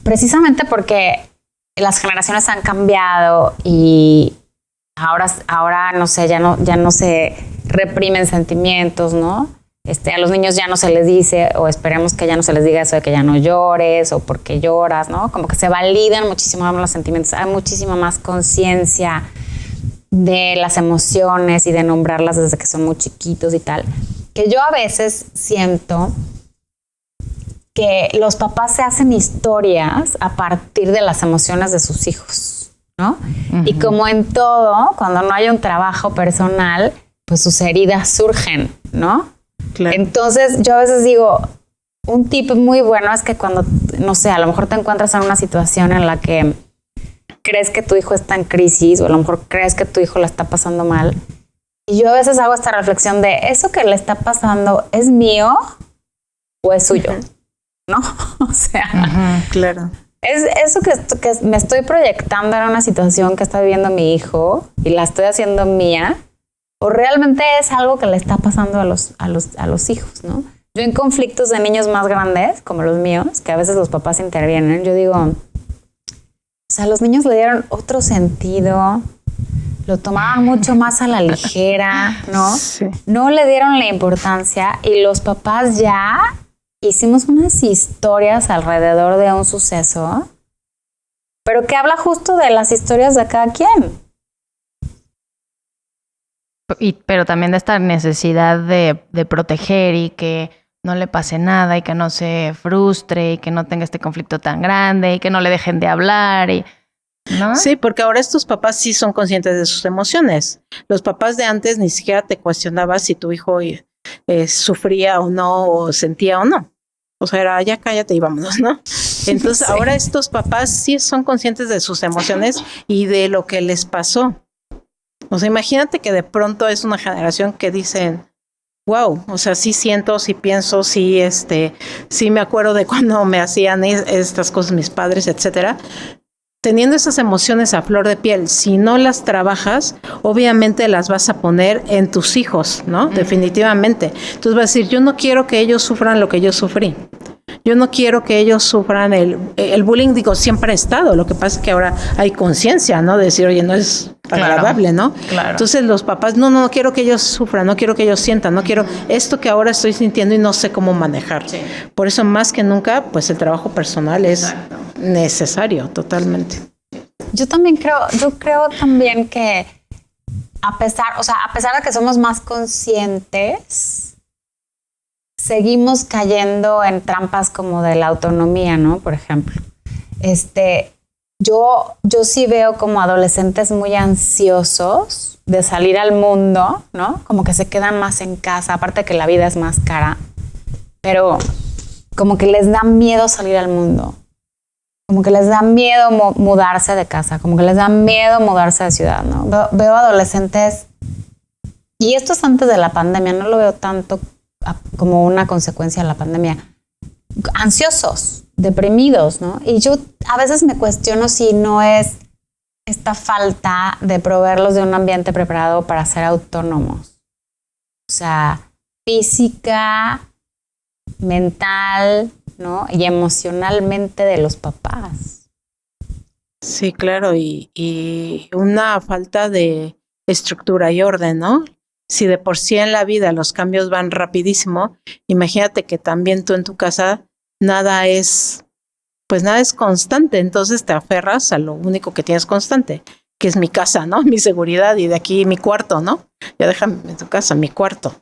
Precisamente porque las generaciones han cambiado y ahora no sé, ya no se reprimen sentimientos, ¿no? A los niños ya no se les dice, o esperemos que ya no se les diga eso de que ya no llores o porque lloras, ¿no? Como que se validan muchísimo más los sentimientos, hay muchísima más conciencia de las emociones y de nombrarlas desde que son muy chiquitos y tal, que yo a veces siento que los papás se hacen historias a partir de las emociones de sus hijos, ¿no? Uh-huh. Y como en todo, cuando no hay un trabajo personal, pues sus heridas surgen, ¿no? Claro. Entonces yo a veces digo, un tip muy bueno es que cuando, no sé, a lo mejor te encuentras en una situación en la que crees que tu hijo está en crisis, o a lo mejor crees que tu hijo la está pasando mal, y yo a veces hago esta reflexión de, ¿eso que le está pasando es mío o es suyo? ¿No? O sea, claro. ¿Es eso que me estoy proyectando en una situación que está viviendo mi hijo y la estoy haciendo mía? ¿O realmente es algo que le está pasando a los hijos, ¿no? Yo en conflictos de niños más grandes, como los míos, que a veces los papás intervienen, yo digo, o sea, los niños le dieron otro sentido, lo tomaban mucho más a la ligera, ¿no? Sí. No le dieron la importancia y los papás ya hicimos unas historias alrededor de un suceso, pero que habla justo de las historias de cada quien. Pero también de esta necesidad de proteger y que no le pase nada y que no se frustre y que no tenga este conflicto tan grande y que no le dejen de hablar, ¿no? Sí, porque ahora estos papás sí son conscientes de sus emociones. Los papás de antes ni siquiera te cuestionabas si tu hijo sufría o no, o sentía o no. O sea, era ya cállate y vámonos, ¿no? Entonces sí. Ahora estos papás sí son conscientes de sus emociones y de lo que les pasó. O sea, imagínate que de pronto es una generación que dicen, wow, o sea, sí siento, sí pienso, sí me acuerdo de cuando me hacían estas cosas mis padres, etcétera. Teniendo esas emociones a flor de piel, si no las trabajas, obviamente las vas a poner en tus hijos, ¿no? Definitivamente. Entonces vas a decir, yo no quiero que ellos sufran lo que yo sufrí. Yo no quiero que ellos sufran el bullying, digo, siempre ha estado. Lo que pasa es que ahora hay conciencia, ¿no? De decir, oye, no es agradable, ¿no? Claro. Entonces los papás, no quiero que ellos sufran, no quiero que ellos sientan, no quiero esto que ahora estoy sintiendo y no sé cómo manejar. Sí. Por eso más que nunca, pues el trabajo personal es necesario, totalmente. Yo creo también que a pesar de que somos más conscientes, seguimos cayendo en trampas como de la autonomía, ¿no? Por ejemplo, yo sí veo como adolescentes muy ansiosos de salir al mundo, ¿no? Como que se quedan más en casa, aparte que la vida es más cara, pero como que les da miedo salir al mundo, como que les da miedo mudarse de casa, como que les da miedo mudarse de ciudad, ¿no? Veo adolescentes, y esto es antes de la pandemia, no lo veo tanto como una consecuencia de la pandemia, ansiosos, deprimidos, ¿no? Y yo a veces me cuestiono si no es esta falta de proveerlos de un ambiente preparado para ser autónomos. O sea, física, mental, ¿no? Y emocionalmente de los papás. Sí, claro, y una falta de estructura y orden, ¿no? Si de por sí en la vida los cambios van rapidísimo, imagínate que también tú en tu casa nada es constante, entonces te aferras a lo único que tienes constante, que es mi casa, ¿no? Mi seguridad y de aquí mi cuarto, ¿no? Ya déjame en tu casa, mi cuarto.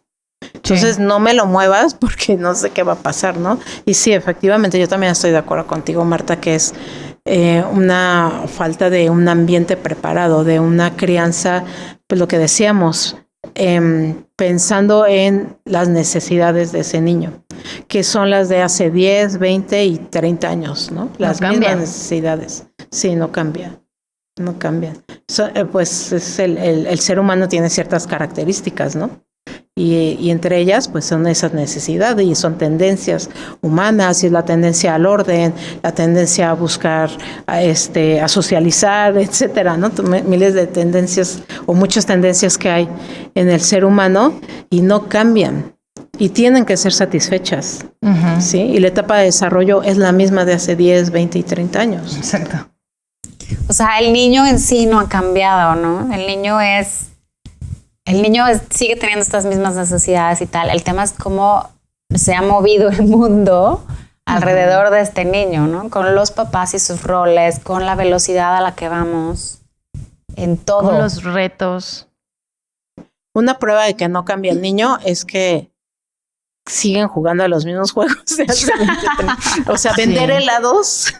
Entonces sí. No me lo muevas porque no sé qué va a pasar, ¿no? Y sí, efectivamente, yo también estoy de acuerdo contigo, Marta, que es una falta de un ambiente preparado, de una crianza, pues lo que decíamos, pensando en las necesidades de ese niño, que son las de hace 10, 20 y 30 años, ¿no? Las mismas necesidades. Sí, no cambian. No cambian. Pues es el ser humano tiene ciertas características, ¿no? Y entre ellas, pues son esas necesidades y son tendencias humanas, y es la tendencia al orden, la tendencia a buscar, a socializar, etcétera, ¿no? Miles de tendencias o muchas tendencias que hay en el ser humano y no cambian y tienen que ser satisfechas, ¿sí? Y la etapa de desarrollo es la misma de hace 10, 20 y 30 años. Exacto. O sea, el niño en sí no ha cambiado, ¿no? El niño sigue teniendo estas mismas necesidades y tal. El tema es cómo se ha movido el mundo alrededor de este niño, ¿no? Con los papás y sus roles, con la velocidad a la que vamos, en todo. Con los retos. Una prueba de que no cambia el niño es que siguen jugando a los mismos juegos de hace 20, 30. O sea, vender helados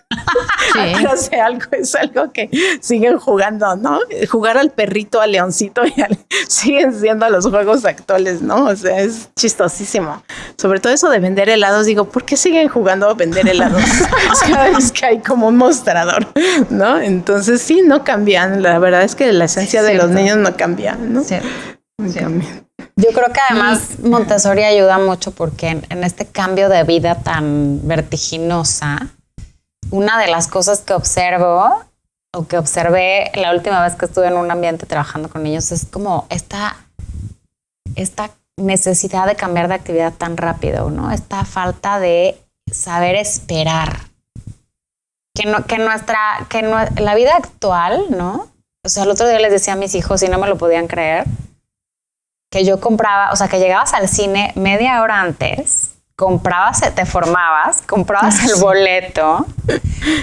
es algo que siguen jugando, ¿no? Jugar al perrito, al leoncito, siguen siendo los juegos actuales, ¿no? O sea, es chistosísimo. Sobre todo eso de vender helados, digo, ¿por qué siguen jugando a vender helados? Cada vez que hay como un mostrador, ¿no? Entonces sí, no cambian. La verdad es que la esencia de los niños no cambia, ¿no? No cambia. Yo creo que además Montessori ayuda mucho porque en este cambio de vida tan vertiginosa, una de las cosas que observo o que observé la última vez que estuve en un ambiente trabajando con niños es como esta necesidad de cambiar de actividad tan rápido, ¿no? Esta falta de saber esperar. La vida actual, ¿no? O sea, el otro día les decía a mis hijos y no me lo podían creer, que yo compraba, o sea, que llegabas al cine media hora antes, te formabas, comprabas el boleto,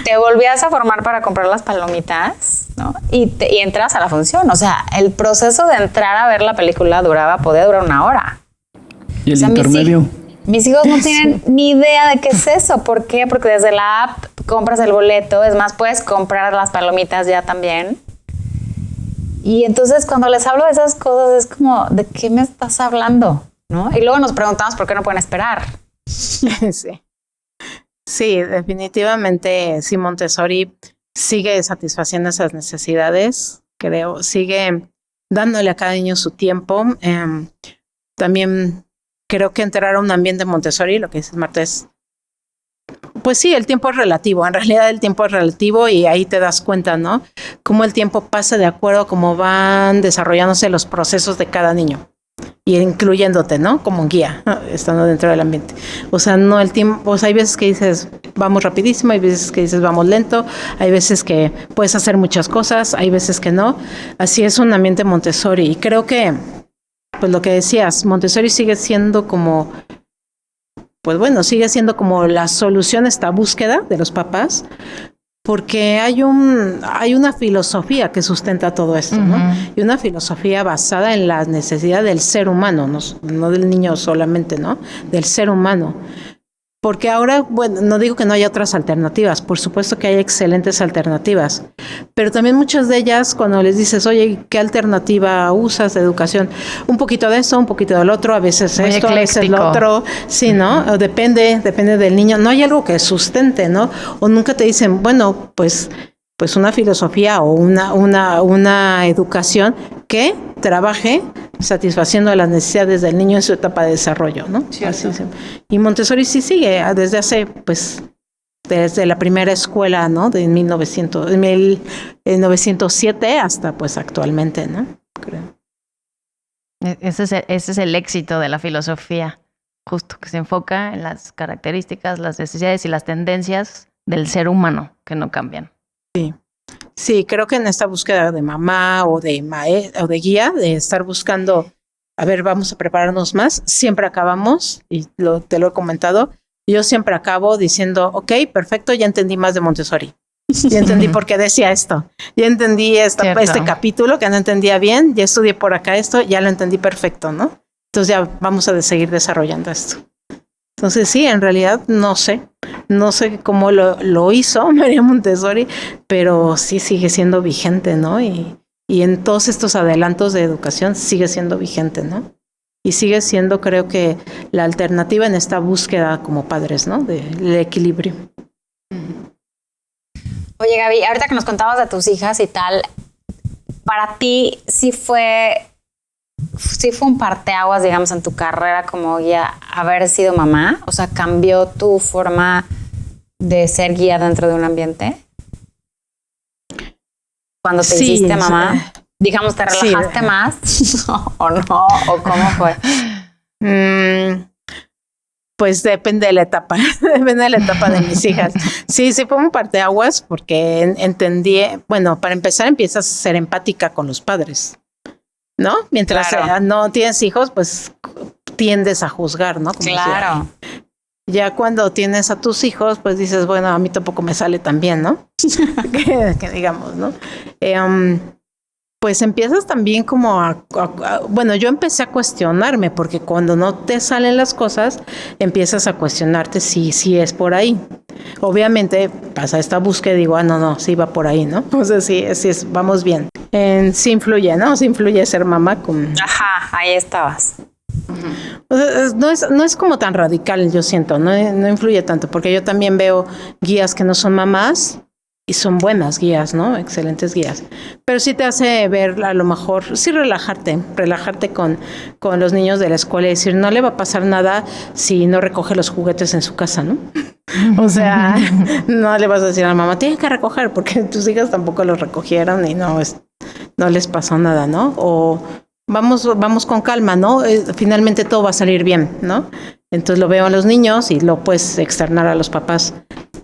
te volvías a formar para comprar las palomitas, ¿no? Y entras a la función. O sea, el proceso de entrar a ver la película podía durar 1 hora. ¿Y el intermedio? Mis hijos no tienen ni idea de qué es eso. ¿Por qué? Porque desde la app compras el boleto. Es más, puedes comprar las palomitas ya también. Y entonces cuando les hablo de esas cosas es como, ¿de qué me estás hablando? ¿No? Y luego nos preguntamos por qué no pueden esperar. Sí, definitivamente sí, Montessori sigue satisfaciendo esas necesidades, creo, sigue dándole a cada niño su tiempo. También creo que entrar a un ambiente Montessori, lo que dices, Marta, es pues sí, el tiempo es relativo. En realidad el tiempo es relativo y ahí te das cuenta, ¿no? Cómo el tiempo pasa de acuerdo a cómo van desarrollándose los procesos de cada niño y incluyéndote, ¿no? Como un guía, ¿no? Estando dentro del ambiente. O sea, no el tiempo, o sea, hay veces que dices vamos rapidísimo, hay veces que dices vamos lento, hay veces que puedes hacer muchas cosas, hay veces que no. Así es un ambiente Montessori y creo que, pues lo que decías, Montessori sigue siendo como sigue siendo como la solución a esta búsqueda de los papás, porque hay una filosofía que sustenta todo esto, ¿no? Y una filosofía basada en la necesidad del ser humano, no del niño solamente, ¿no? Del ser humano. Porque ahora, no digo que no haya otras alternativas, por supuesto que hay excelentes alternativas, pero también muchas de ellas, cuando les dices, oye, ¿qué alternativa usas de educación? Un poquito de esto, un poquito del otro, a veces muy esto, ecléctico. a veces lo otro, sí, ¿no? O depende del niño, no hay algo que sustente, ¿no? O nunca te dicen, bueno, pues una filosofía o una educación que trabaje satisfaciendo las necesidades del niño en su etapa de desarrollo, ¿no? Así es. Y Montessori sí sigue desde la primera escuela, ¿no? De 1907 hasta pues actualmente, ¿no? Creo. Ese es el éxito de la filosofía, justo que se enfoca en las características, las necesidades y las tendencias del ser humano que no cambian. Sí, creo que en esta búsqueda de mamá o de guía, de estar buscando, a ver, vamos a prepararnos más, siempre acabamos, y te lo he comentado, yo siempre acabo diciendo, ok, perfecto, ya entendí más de Montessori. Ya entendí por qué decía esto. Ya entendí este capítulo que no entendía bien, ya estudié por acá esto, ya lo entendí perfecto, ¿no? Entonces ya vamos a seguir desarrollando esto. Entonces sí, en realidad no sé cómo lo hizo María Montessori, pero sí sigue siendo vigente, ¿no? Y y en todos estos adelantos de educación sigue siendo vigente, ¿no? Y sigue siendo, creo que, la alternativa en esta búsqueda como padres, ¿no? Del equilibrio. Oye, Gaby, ahorita que nos contabas de tus hijas y tal, para ti sí fue un parteaguas, digamos, en tu carrera como guía haber sido mamá. O sea, ¿cambió tu forma de ser guía dentro de un ambiente? Cuando te hiciste mamá, digamos, ¿te relajaste más o no? ¿O cómo fue? Pues depende de la etapa, depende de la etapa de mis hijas. Sí fue un parteaguas porque entendí, bueno, para empezar empiezas a ser empática con los padres, ¿no? Mientras no tienes hijos, pues tiendes a juzgar, ¿no? Como claro. Ya cuando tienes a tus hijos, pues dices, bueno, a mí tampoco me sale tan bien, ¿no? que digamos, ¿no? Pues empiezas también como bueno, yo empecé a cuestionarme, porque cuando no te salen las cosas, empiezas a cuestionarte si es por ahí. Obviamente pasa esta búsqueda y digo, no, sí va por ahí, ¿no? O sea, sí vamos bien. Sí influye, ¿no? Sí influye ser mamá con... Ajá, ahí estabas. O sea, no es como tan radical, yo siento, no influye tanto, porque yo también veo guías que no son mamás y son buenas guías, ¿no? Excelentes guías. Pero sí te hace ver, a lo mejor, sí relajarte con los niños de la escuela y decir, no le va a pasar nada si no recoge los juguetes en su casa, ¿no? O sea, no le vas a decir a la mamá, tiene que recoger, porque tus hijas tampoco los recogieron y no les pasó nada, ¿no? O vamos con calma, ¿no? Finalmente todo va a salir bien, ¿no? Entonces lo veo a los niños y lo puedes externar a los papás.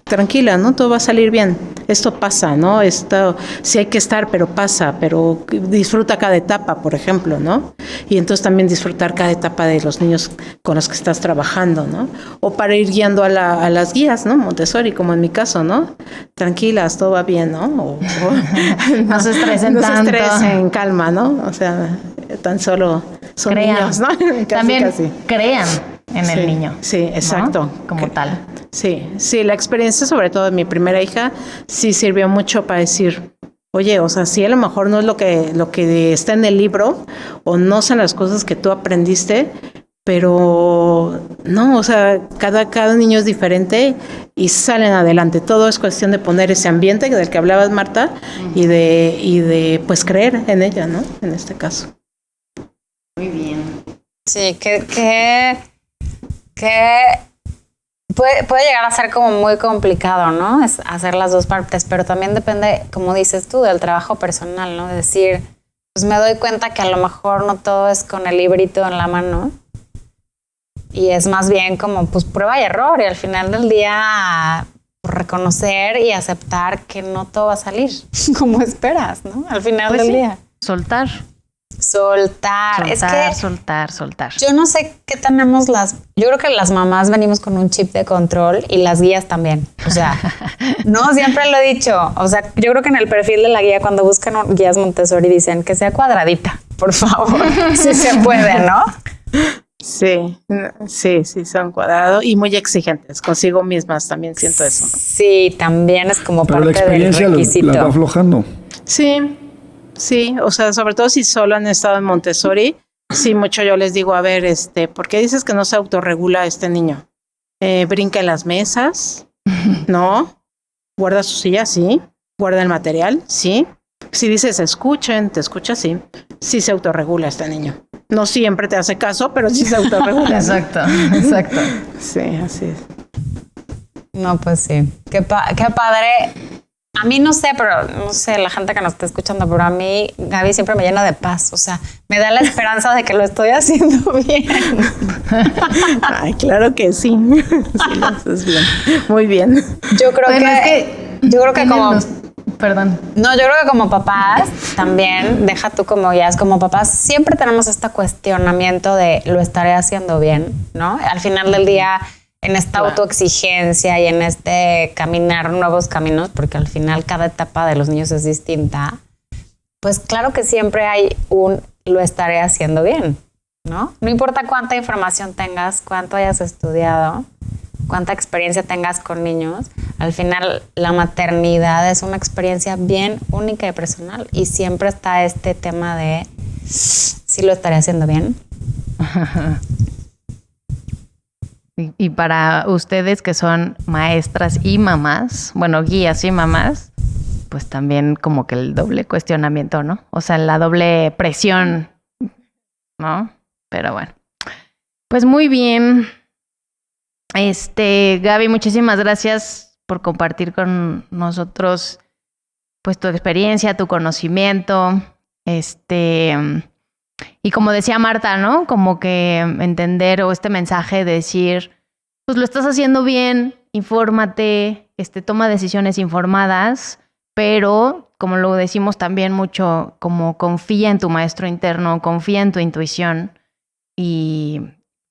Tranquila, ¿no? Todo va a salir bien. Esto pasa, ¿no? Esto sí hay que estar, pero pasa. Pero disfruta cada etapa, por ejemplo, ¿no? Y entonces también disfrutar cada etapa de los niños con los que estás trabajando, ¿no? O para ir guiando a las guías, ¿no? Montessori, como en mi caso, ¿no? Tranquilas, todo va bien, ¿no? No se estresen tanto. No se estresen, calma, ¿no? O sea, tan solo son niños, ¿no? También crean en el niño. Sí, exacto. ¿No? Como tal. Sí, la experiencia, sobre todo de mi primera hija, sí sirvió mucho para decir, oye, o sea, sí a lo mejor no es lo que está en el libro, o no son las cosas que tú aprendiste, pero no, o sea, cada niño es diferente y salen adelante. Todo es cuestión de poner ese ambiente del que hablabas, Marta, y de pues creer en ella, ¿no? En este caso. Muy bien. Sí, que puede llegar a ser como muy complicado, ¿no? Es hacer las dos partes, pero también depende, como dices tú, del trabajo personal, ¿no? De decir, pues me doy cuenta que a lo mejor no todo es con el librito en la mano y es más bien como pues prueba y error, y al final del día reconocer y aceptar que no todo va a salir como esperas, ¿no? Al final del día. Soltar. Es que soltar. yo no sé qué tenemos yo creo que las mamás venimos con un chip de control y las guías también. O sea, no, siempre lo he dicho. O sea, yo creo que en el perfil de la guía, cuando buscan guías Montessori, dicen que sea cuadradita, por favor, si se puede, ¿no? Sí, son cuadrados y muy exigentes consigo mismas, también siento eso, ¿no? Sí, también es como pero parte la experiencia del requisito. la va aflojando. Sí, o sea, sobre todo si solo han estado en Montessori, sí, mucho yo les digo, a ver, ¿por qué dices que no se autorregula este niño? Brinca en las mesas, ¿no? Guarda su silla, sí. Guarda el material, sí. Si dices escuchen, te escucha, sí. Sí se autorregula este niño. No siempre te hace caso, pero sí se autorregula. Exacto. Sí, así es. No, pues sí. Qué padre. A mí no sé, la gente que nos está escuchando, pero a mí Gaby siempre me llena de paz. O sea, me da la esperanza de que lo estoy haciendo bien. Ay, claro que sí. Sí, lo haces bien. Muy bien. Yo creo que como... Perdón. No, yo creo que como papás también, deja tú como guías, como papás siempre tenemos este cuestionamiento de lo estaré haciendo bien, ¿no? Al final del día, en esta autoexigencia y en este caminar nuevos caminos, porque al final cada etapa de los niños es distinta, pues claro que siempre hay lo estaré haciendo bien, ¿no? No importa cuánta información tengas, cuánto hayas estudiado, cuánta experiencia tengas con niños, al final la maternidad es una experiencia bien única y personal. Y siempre está este tema de si lo estaré haciendo bien. Y para ustedes que son maestras y mamás, bueno, guías y mamás, pues también como que el doble cuestionamiento, ¿no? O sea, la doble presión, ¿no? Pero bueno. Pues muy bien. Gaby, muchísimas gracias por compartir con nosotros pues tu experiencia, tu conocimiento, y como decía Marta, ¿no? Como que entender o este mensaje de decir, pues lo estás haciendo bien, infórmate, toma decisiones informadas, pero como lo decimos también mucho, como confía en tu maestro interno, confía en tu intuición y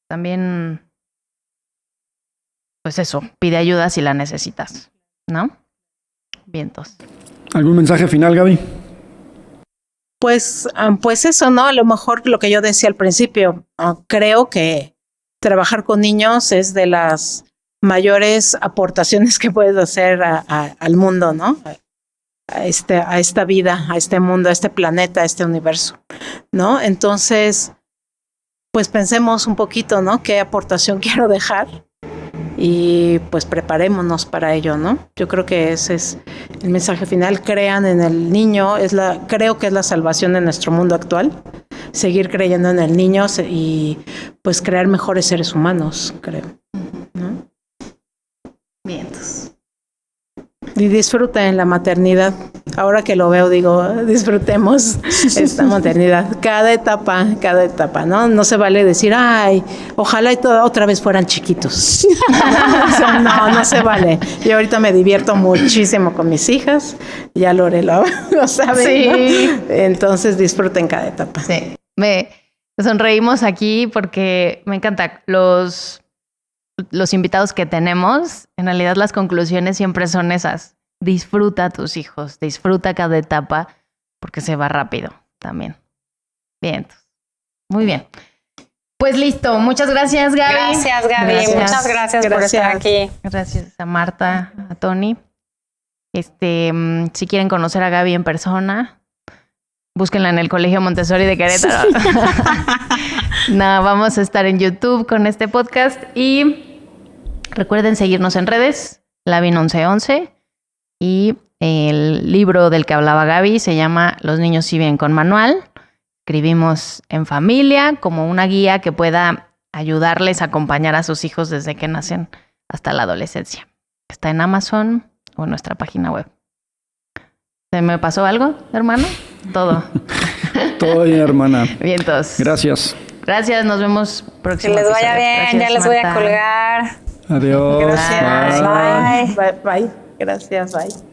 también, pues eso, pide ayuda si la necesitas, ¿no? Vientos. ¿Algún mensaje final, Gaby? Pues eso, ¿no? A lo mejor lo que yo decía al principio, creo que trabajar con niños es de las mayores aportaciones que puedes hacer al mundo, ¿no? A esta vida, a este mundo, a este planeta, a este universo, ¿no? Entonces, pues pensemos un poquito, ¿no? ¿Qué aportación quiero dejar? Y pues preparémonos para ello, ¿no? Yo creo que ese es el mensaje final. Crean en el niño, creo que es la salvación de nuestro mundo actual. Seguir creyendo en el niño y pues crear mejores seres humanos, creo, ¿no? Bien, entonces. Y disfruten la maternidad. Ahora que lo veo, digo, disfrutemos esta maternidad. Cada etapa, ¿no? No se vale decir, ay, ojalá y otra vez fueran chiquitos. No se vale. Yo ahorita me divierto muchísimo con mis hijas. Ya Lore lo sabe, sí. ¿No? Entonces disfruten cada etapa. Sí. Me sonreímos aquí porque me encanta los invitados que tenemos, en realidad las conclusiones siempre son esas. Disfruta a tus hijos, disfruta cada etapa, porque se va rápido también. Bien, muy bien. Pues listo, muchas gracias, Gaby. Gracias, Gaby. Gracias. Muchas gracias por estar aquí. Gracias a Marta, a Tony. Si quieren conocer a Gaby en persona, búsquenla en el Colegio Montessori de Querétaro. No, vamos a estar en YouTube con este podcast y recuerden seguirnos en redes, Lavin1111, y el libro del que hablaba Gaby se llama Los niños sí vienen con manual. Escribimos en familia como una guía que pueda ayudarles a acompañar a sus hijos desde que nacen hasta la adolescencia. Está en Amazon o en nuestra página web. ¿Se me pasó algo, hermano? Todo. Todo bien, hermana. Bien, entonces. Gracias. Gracias, nos vemos próximo. Que les vaya bien, Gracias, ya les voy a colgar. Adiós. Gracias. Bye. Bye. Gracias, bye.